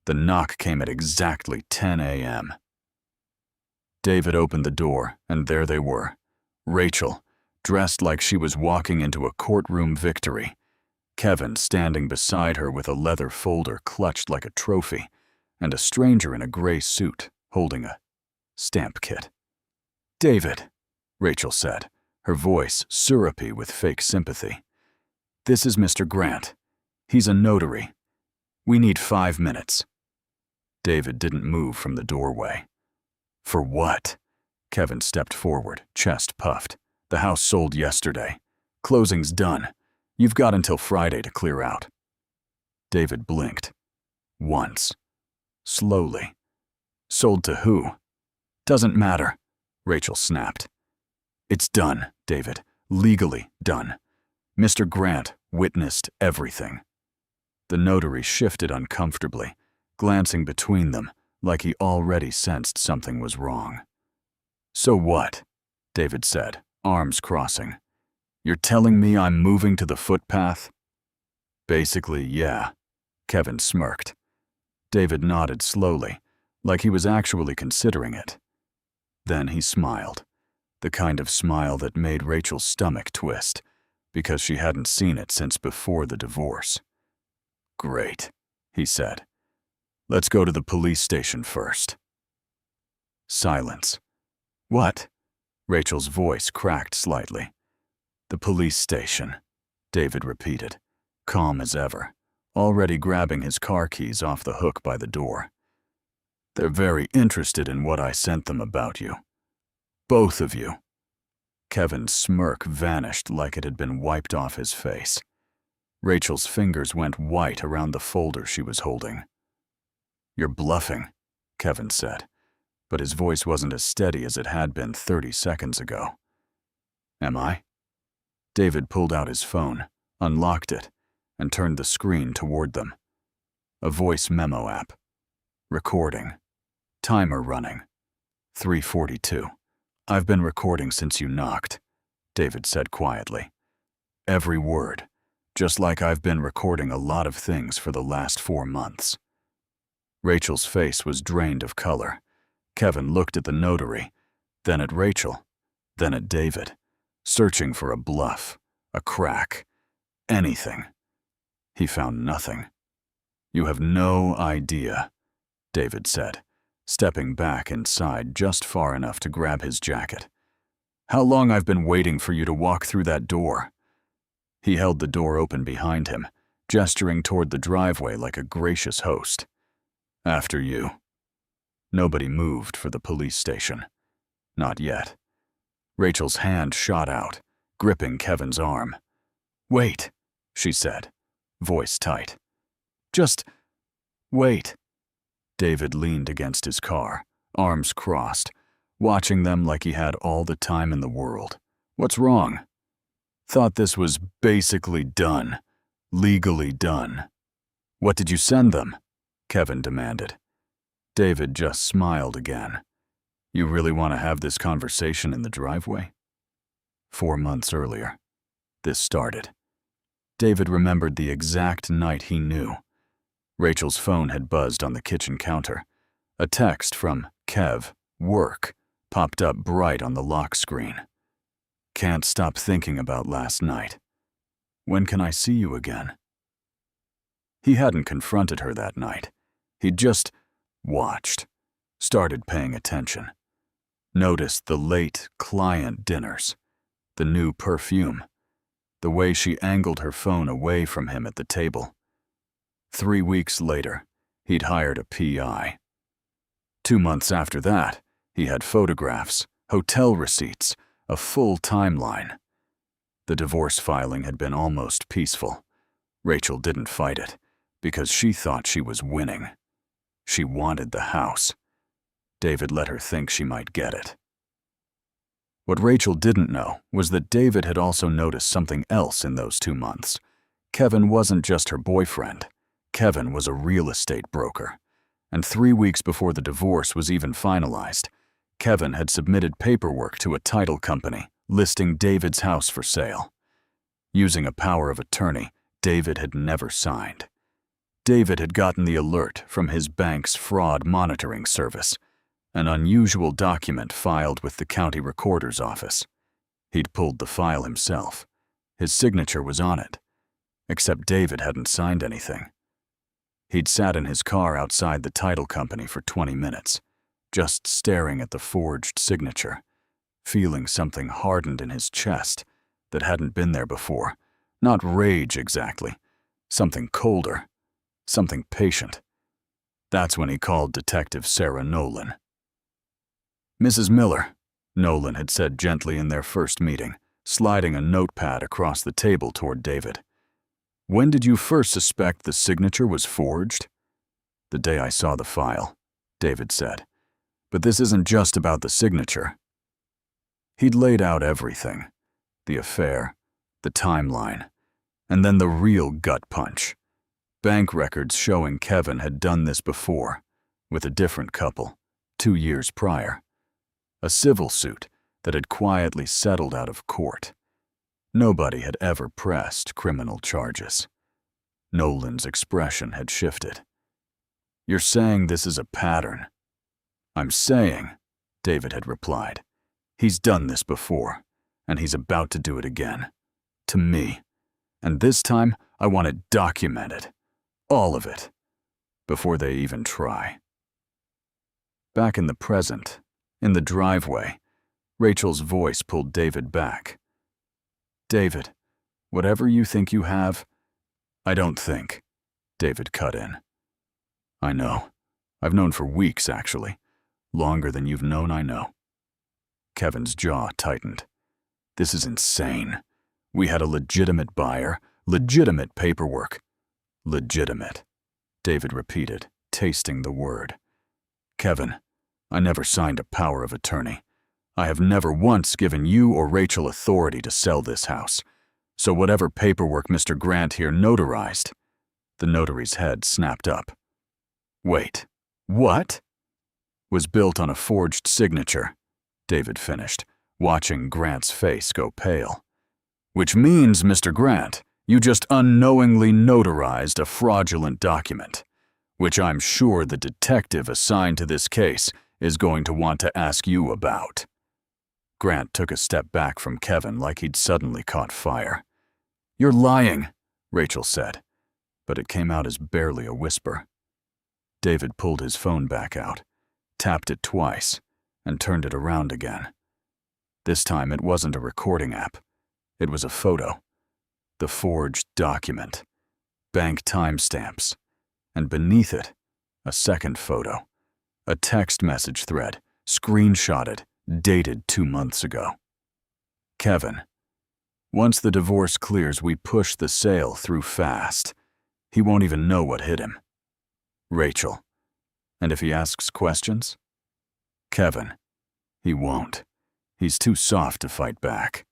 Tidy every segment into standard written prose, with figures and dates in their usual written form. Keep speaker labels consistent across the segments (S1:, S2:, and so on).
S1: The knock came at exactly 10 a.m. David opened the door, and there they were. Rachel, dressed like she was walking into a courtroom victory. Kevin standing beside her with a leather folder clutched like a trophy, and a stranger in a gray suit holding a stamp kit. "David," Rachel said, her voice syrupy with fake sympathy. "This is Mr. Grant. He's a notary. We need 5 minutes." David didn't move from the doorway. "For what?" Kevin stepped forward, chest puffed. "The house sold yesterday. Closing's done. You've got until Friday to clear out." David blinked. Once. Slowly. "Sold to who?" "Doesn't matter," Rachel snapped. "It's done, David. Legally done. Mr. Grant witnessed everything." The notary shifted uncomfortably, glancing between them like he already sensed something was wrong. "So what?" David said, arms crossing. "You're telling me I'm moving to the footpath?" "Basically, yeah," Kevin smirked. David nodded slowly, like he was actually considering it. Then he smiled, the kind of smile that made Rachel's stomach twist, because she hadn't seen it since before the divorce. "Great," he said. "Let's go to the police station first." Silence. "What?" Rachel's voice cracked slightly. "The police station," David repeated, calm as ever, already grabbing his car keys off the hook by the door. "They're very interested in what I sent them about you. Both of you." Kevin's smirk vanished like it had been wiped off his face. Rachel's fingers went white around the folder she was holding. "You're bluffing," Kevin said, but his voice wasn't as steady as it had been 30 seconds ago. "Am I?" David pulled out his phone, unlocked it, and turned the screen toward them. A voice memo app. Recording. Timer running. 3:42. "I've been recording since you knocked," David said quietly. "Every word, just like I've been recording a lot of things for the last 4 months." Rachel's face was drained of color. Kevin looked at the notary, then at Rachel, then at David, searching for a bluff, a crack, anything. He found nothing. "You have no idea," David said, stepping back inside just far enough to grab his jacket. "How long I've been waiting for you to walk through that door." He held the door open behind him, gesturing toward the driveway like a gracious host. "After you." Nobody moved for the police station. Not yet. Rachel's hand shot out, gripping Kevin's arm. "Wait," she said, voice tight. "Just wait." David leaned against his car, arms crossed, watching them like he had all the time in the world. "What's wrong?" "Thought this was basically done. Legally done." "What did you send them?" Kevin demanded. David just smiled again. "You really want to have this conversation in the driveway?" 4 months earlier, this started. David remembered the exact night he knew. Rachel's phone had buzzed on the kitchen counter. A text from Kev, work, popped up bright on the lock screen. "Can't stop thinking about last night. When can I see you again?" He hadn't confronted her that night. He'd just watched, started paying attention. Noticed the late client dinners, the new perfume, the way she angled her phone away from him at the table. 3 weeks later, he'd hired a PI. 2 months after that, he had photographs, hotel receipts, a full timeline. The divorce filing had been almost peaceful. Rachel didn't fight it, because she thought she was winning. She wanted the house. David let her think she might get it. What Rachel didn't know was that David had also noticed something else in those 2 months. Kevin wasn't just her boyfriend. Kevin was a real estate broker. And 3 weeks before the divorce was even finalized, Kevin had submitted paperwork to a title company listing David's house for sale. Using a power of attorney David had never signed. David had gotten the alert from his bank's fraud monitoring service, an unusual document filed with the county recorder's office. He'd pulled the file himself. His signature was on it, except David hadn't signed anything. He'd sat in his car outside the title company for 20 minutes, just staring at the forged signature, feeling something hardened in his chest that hadn't been there before. Not rage exactly, something colder, something patient. That's when he called Detective Sarah Nolan. "Mrs. Miller," Nolan had said gently in their first meeting, sliding a notepad across the table toward David. "When did you first suspect the signature was forged?" "The day I saw the file," David said. "But this isn't just about the signature." He'd laid out everything, the affair, the timeline, and then the real gut punch. Bank records showing Kevin had done this before, with a different couple, 2 years prior. A civil suit that had quietly settled out of court. Nobody had ever pressed criminal charges. Nolan's expression had shifted. "You're saying this is a pattern?" "I'm saying," David had replied, "he's done this before, and he's about to do it again. To me. And this time, I want it documented. All of it. Before they even try." Back in the present, in the driveway, Rachel's voice pulled David back. "David, whatever you think you have—" "I don't think," David cut in. "I know. I've known for weeks, actually. Longer than you've known, I know." Kevin's jaw tightened. "This is insane. We had a legitimate buyer, legitimate paperwork." "Legitimate," David repeated, tasting the word. "Kevin, I never signed a power of attorney. I have never once given you or Rachel authority to sell this house. So whatever paperwork Mr. Grant here notarized—" The notary's head snapped up. "Wait, what?" "Was built on a forged signature," David finished, watching Grant's face go pale. "Which means, Mr. Grant, you just unknowingly notarized a fraudulent document, which I'm sure the detective assigned to this case is going to want to ask you about." Grant took a step back from Kevin like he'd suddenly caught fire. "You're lying," Rachel said, but it came out as barely a whisper. David pulled his phone back out, tapped it twice, and turned it around again. This time it wasn't a recording app. It was a photo. The forged document. Bank timestamps. And beneath it, a second photo. A text message thread, screenshotted, dated 2 months ago. "Kevin, once the divorce clears, we push the sale through fast. He won't even know what hit him." "Rachel, and if he asks questions?" "Kevin, he won't. He's too soft to fight back."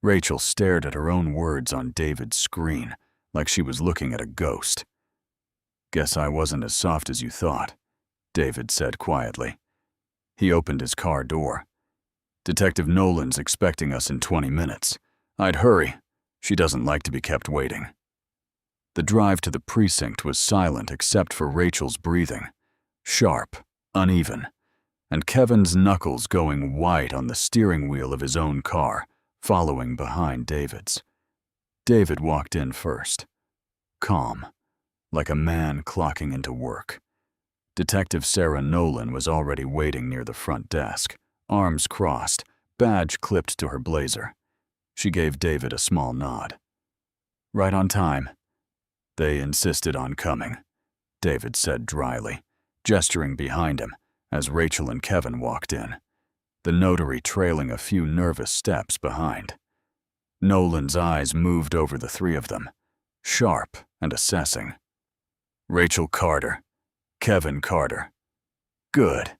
S1: Rachel stared at her own words on David's screen, like she was looking at a ghost. "Guess I wasn't as soft as you thought," David said quietly. He opened his car door. "Detective Nolan's expecting us in 20 minutes. I'd hurry. She doesn't like to be kept waiting." The drive to the precinct was silent except for Rachel's breathing, sharp, uneven, and Kevin's knuckles going white on the steering wheel of his own car, following behind David's. David walked in first, calm, like a man clocking into work. Detective Sarah Nolan was already waiting near the front desk, arms crossed, badge clipped to her blazer. She gave David a small nod. "Right on time." "They insisted on coming," David said dryly, gesturing behind him as Rachel and Kevin walked in, the notary trailing a few nervous steps behind. Nolan's eyes moved over the three of them, sharp and assessing. "Rachel Carter. Kevin Carter. Good.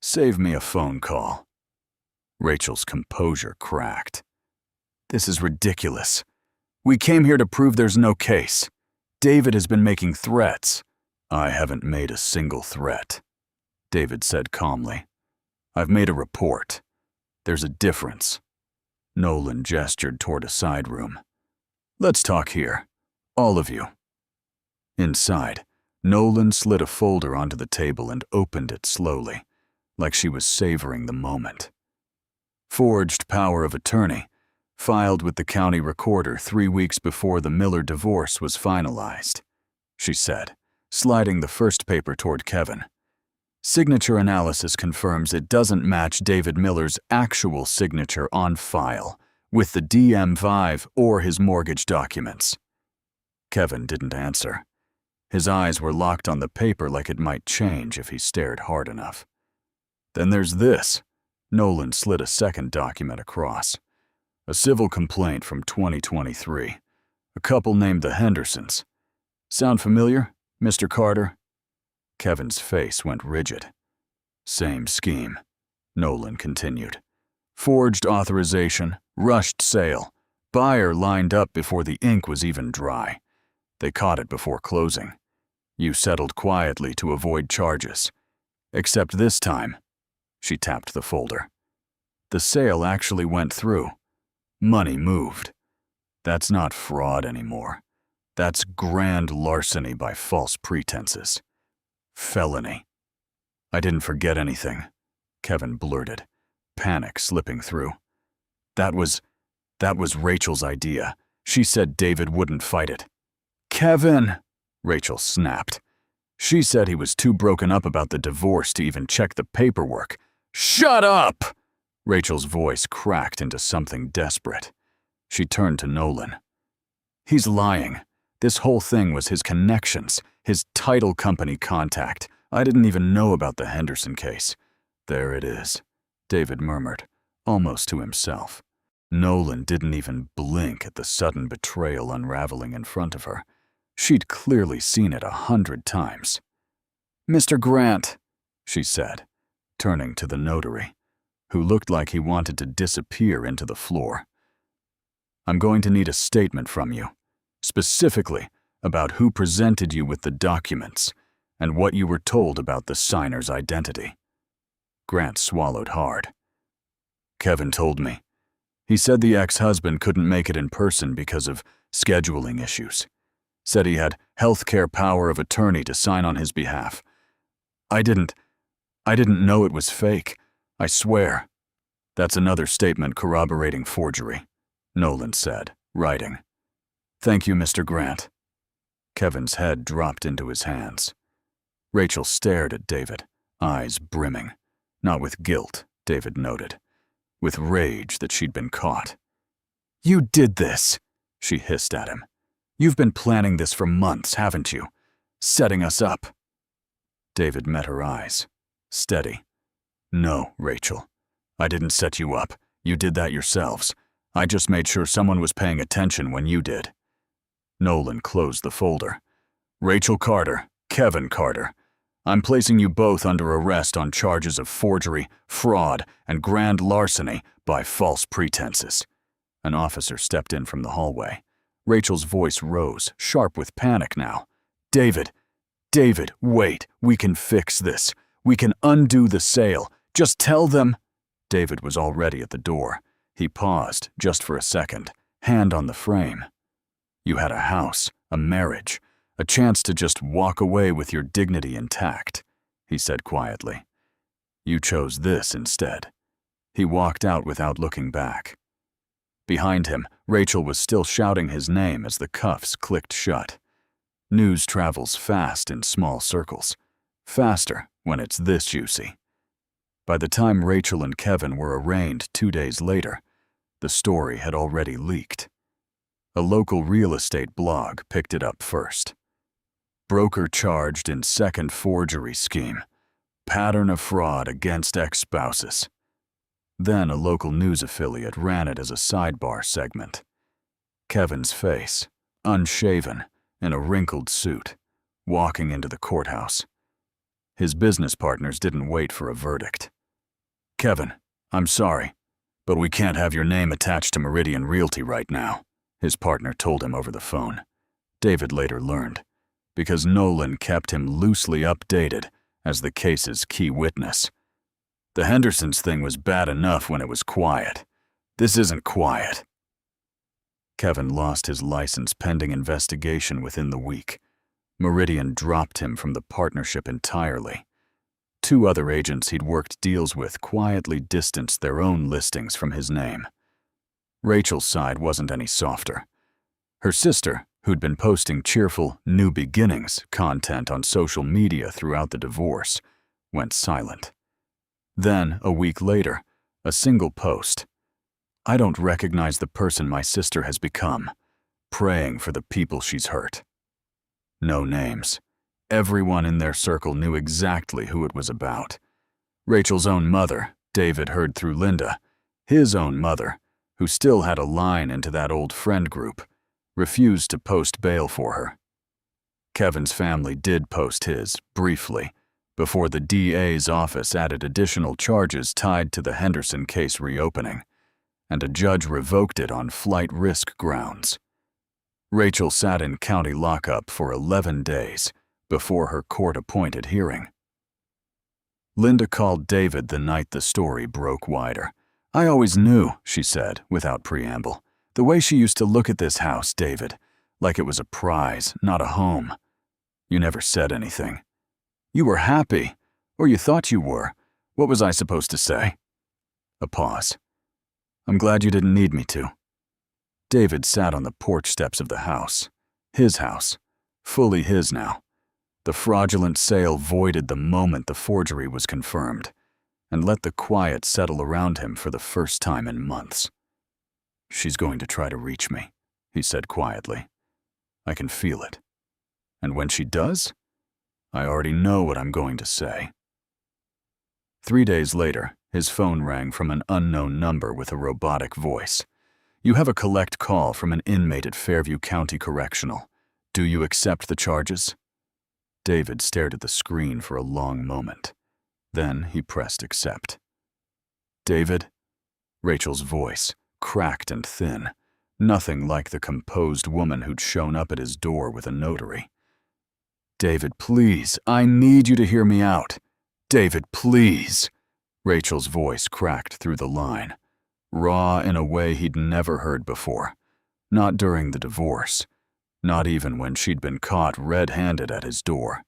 S1: Save me a phone call." Rachel's composure cracked. "This is ridiculous. We came here to prove there's no case. David has been making threats." "I haven't made a single threat," David said calmly. "I've made a report. There's a difference." Nolan gestured toward a side room. "Let's talk here. All of you." Inside, Nolan slid a folder onto the table and opened it slowly, like she was savoring the moment. Forged power of attorney, filed with the county recorder 3 weeks before the Miller divorce was finalized, she said, sliding the first paper toward Kevin. Signature analysis confirms it doesn't match David Miller's actual signature on file with the DM5 or his mortgage documents. Kevin didn't answer. His eyes were locked on the paper like it might change if he stared hard enough. Then there's this. Nolan slid a second document across. A civil complaint from 2023. A couple named the Hendersons. Sound familiar, Mr. Carter? Kevin's face went rigid. Same scheme, Nolan continued. Forged authorization, rushed sale. Buyer lined up before the ink was even dry. They caught it before closing. You settled quietly to avoid charges. Except this time, she tapped the folder. The sale actually went through. Money moved. That's not fraud anymore. That's grand larceny by false pretenses. Felony. I didn't forget anything, Kevin blurted, panic slipping through. That was Rachel's idea. She said David wouldn't fight it. Kevin, Rachel snapped. She said he was too broken up about the divorce to even check the paperwork. Shut up! Rachel's voice cracked into something desperate. She turned to Nolan. He's lying. This whole thing was his connections, his title company contact. I didn't even know about the Henderson case. There it is, David murmured, almost to himself. Nolan didn't even blink at the sudden betrayal unraveling in front of her. She'd clearly seen it 100 times. Mr. Grant, she said, turning to the notary, who looked like he wanted to disappear into the floor. I'm going to need a statement from you, specifically about who presented you with the documents and what you were told about the signer's identity. Grant swallowed hard. Kevin told me. He said the ex-husband couldn't make it in person because of scheduling issues. Said he had healthcare power of attorney to sign on his behalf. I didn't know it was fake. I swear. That's another statement corroborating forgery, Nolan said, writing. Thank you, Mr. Grant. Kevin's head dropped into his hands. Rachel stared at David, eyes brimming. Not with guilt, David noted. With rage that she'd been caught. You did this, she hissed at him. You've been planning this for months, haven't you? Setting us up. David met her eyes. Steady. No, Rachel. I didn't set you up. You did that yourselves. I just made sure someone was paying attention when you did. Nolan closed the folder. Rachel Carter, Kevin Carter. I'm placing you both under arrest on charges of forgery, fraud, and grand larceny by false pretenses. An officer stepped in from the hallway. Rachel's voice rose, sharp with panic now. David, wait, we can fix this. We can undo the sale. Just tell them. David was already at the door. He paused, just for a second, hand on the frame. You had a house, a marriage, a chance to just walk away with your dignity intact, he said quietly. You chose this instead. He walked out without looking back. Behind him, Rachel was still shouting his name as the cuffs clicked shut. News travels fast in small circles. Faster when it's this juicy. By the time Rachel and Kevin were arraigned 2 days later, the story had already leaked. A local real estate blog picked it up first. Broker charged in second forgery scheme. Pattern of fraud against ex-spouses. Then a local news affiliate ran it as a sidebar segment. Kevin's face, unshaven, in a wrinkled suit, walking into the courthouse. His business partners didn't wait for a verdict. Kevin, I'm sorry, but we can't have your name attached to Meridian Realty right now, his partner told him over the phone. David later learned, because Nolan kept him loosely updated as the case's key witness. The Hendersons thing was bad enough when it was quiet. This isn't quiet. Kevin lost his license pending investigation within the week. Meridian dropped him from the partnership entirely. 2 other agents he'd worked deals with quietly distanced their own listings from his name. Rachel's side wasn't any softer. Her sister, who'd been posting cheerful New Beginnings content on social media throughout the divorce, went silent. Then, a week later, a single post. "I don't recognize the person my sister has become. Praying for the people she's hurt." No names. Everyone in their circle knew exactly who it was about. Rachel's own mother, David heard through Linda, his own mother, who still had a line into that old friend group, refused to post bail for her. Kevin's family did post his, briefly, before the DA's office added additional charges tied to the Henderson case reopening, and a judge revoked it on flight risk grounds. Rachel sat in county lockup for 11 days before her court-appointed hearing. Linda called David the night the story broke wider. "I always knew," she said, without preamble. "The way she used to look at this house, David, like it was a prize, not a home. You never said anything. You were happy, or you thought you were. What was I supposed to say?" A pause. "I'm glad you didn't need me to." David sat on the porch steps of the house. His house. Fully his now. The fraudulent sale voided the moment the forgery was confirmed, and let the quiet settle around him for the first time in months. "She's going to try to reach me," he said quietly. "I can feel it. And when she does, I already know what I'm going to say." 3 days later, his phone rang from an unknown number with a robotic voice. "You have a collect call from an inmate at Fairview County Correctional. Do you accept the charges?" David stared at the screen for a long moment. Then he pressed accept. "David?" Rachel's voice, cracked and thin, nothing like the composed woman who'd shown up at his door with a notary. "David, please, I need you to hear me out. David, please." Rachel's voice cracked through the line, raw in a way he'd never heard before. Not during the divorce. Not even when she'd been caught red-handed at his door.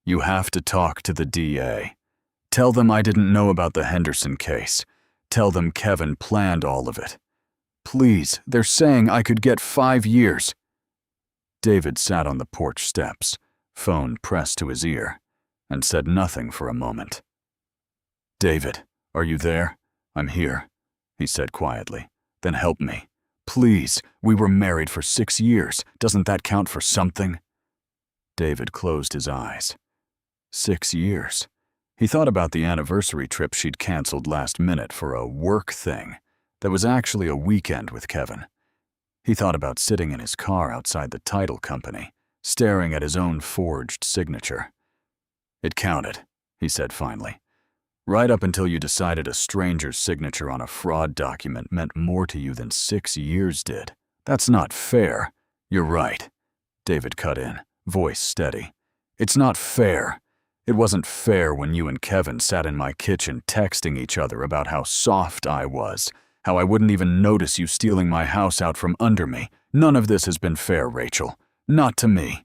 S1: "You have to talk to the DA. Tell them I didn't know about the Henderson case. Tell them Kevin planned all of it. Please, they're saying I could get 5 years. David sat on the porch steps, phone pressed to his ear, and said nothing for a moment. "David, are you there? I'm here," he said quietly. "Then help me. Please, we were married for 6 years. Doesn't that count for something?" David closed his eyes. 6 years. He thought about the anniversary trip she'd canceled last minute for a work thing that was actually a weekend with Kevin. He thought about sitting in his car outside the title company, staring at his own forged signature. "It counted," he said finally. "Right up until you decided a stranger's signature on a fraud document meant more to you than 6 years did. That's not fair." "You're right," David cut in, voice steady. "It's not fair. It wasn't fair when you and Kevin sat in my kitchen texting each other about how soft I was, how I wouldn't even notice you stealing my house out from under me. None of this has been fair, Rachel. Not to me."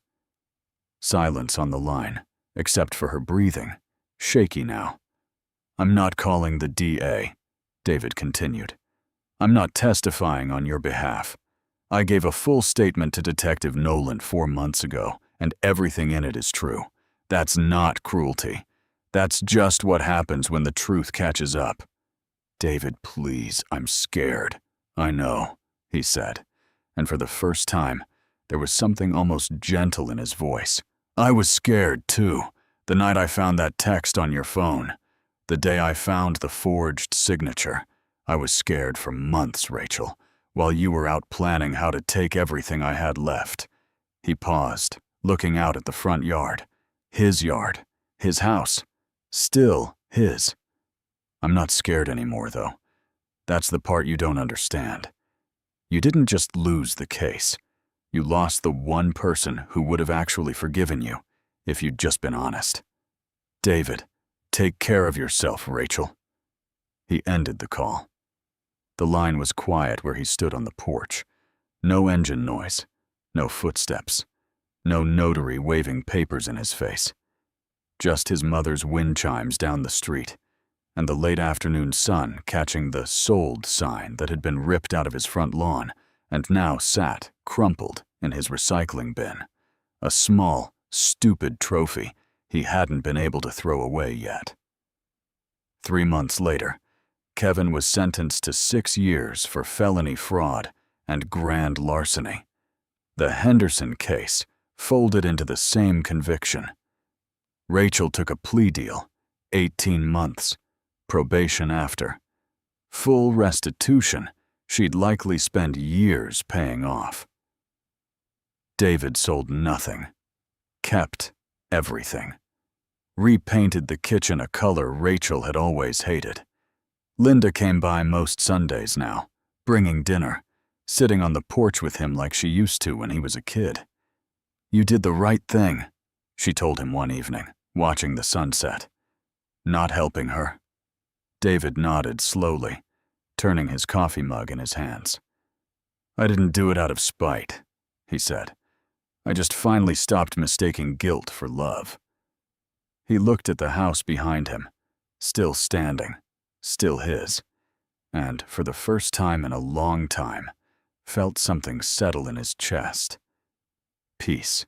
S1: Silence on the line, except for her breathing, shaky now. "I'm not calling the DA," David continued. "I'm not testifying on your behalf. I gave a full statement to Detective Nolan 4 months ago, and everything in it is true. That's not cruelty. That's just what happens when the truth catches up." "David, please, I'm scared." "I know," he said, and for the first time, there was something almost gentle in his voice. "I was scared, too, the night I found that text on your phone. The day I found the forged signature. I was scared for months, Rachel, while you were out planning how to take everything I had left." He paused, looking out at the front yard. His yard, his house, still his. "I'm not scared anymore, though. That's the part you don't understand. You didn't just lose the case. You lost the one person who would have actually forgiven you if you'd just been honest. David, take care of yourself, Rachel." He ended the call. The line was quiet where he stood on the porch. No engine noise, no footsteps, No notary waving papers in his face. Just his mother's wind chimes down the street, and the late afternoon sun catching the "sold" sign that had been ripped out of his front lawn and now sat, crumpled, in his recycling bin. A small, stupid trophy he hadn't been able to throw away yet. 3 months later, Kevin was sentenced to 6 years for felony fraud and grand larceny. The Henderson case folded into the same conviction. Rachel took a plea deal, 18 months, probation after. Full restitution she'd likely spend years paying off. David sold nothing, kept everything. Repainted the kitchen a color Rachel had always hated. Linda came by most Sundays now, bringing dinner, sitting on the porch with him like she used to when he was a kid. "You did the right thing," she told him one evening, watching the sunset. Not helping her. David nodded slowly, turning his coffee mug in his hands. "I didn't do it out of spite," he said. "I just finally stopped mistaking guilt for love." He looked at the house behind him, still standing, still his, and for the first time in a long time, felt something settle in his chest. Peace.